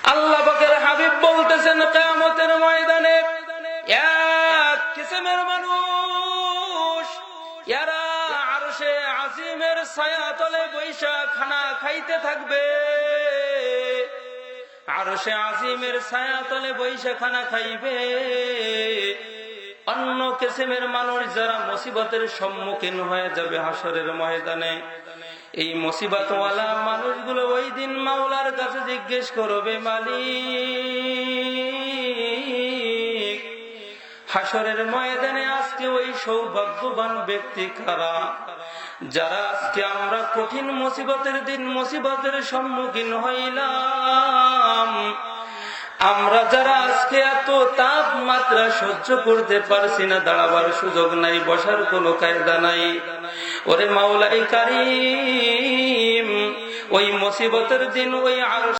আল্লাহ পাকের হাবিব বলতেছেন কিয়ামতের ময়দানে এক কিসমের মানুষ এরা আরশে আজিমের ছায়াতলে বৈশা খানা খাইতে থাকবে। আরশে আজিমের ছায়াতলে বৈশা খানা খাইবে। অন্য কিসমের মানুষ যারা মুসিবতের সম্মুখীন হয়ে যাবে হাসরের ময়দানে, এই মুসিবতওয়ালা মানুষগুলো ওই দিন মাওলার কাছে জিজ্ঞেস করবে, মালিক হাসরের ময়দানে আজকে ওই সৌভাগ্যবান ব্যক্তি কারা যারা আজকে আমরা কঠিন মুসিবতের দিন মুসিবতের সম্মুখীন হইলাম, আমরা যারা আজকে এত তাপমাত্রা সহ্য করতে পারছি না, দাঁড়াবার সুযোগ নাই, বসার কোনো কায়দা নাই। ওরে মাওলাই কারীম, ওই মুসিবতের দিন ওই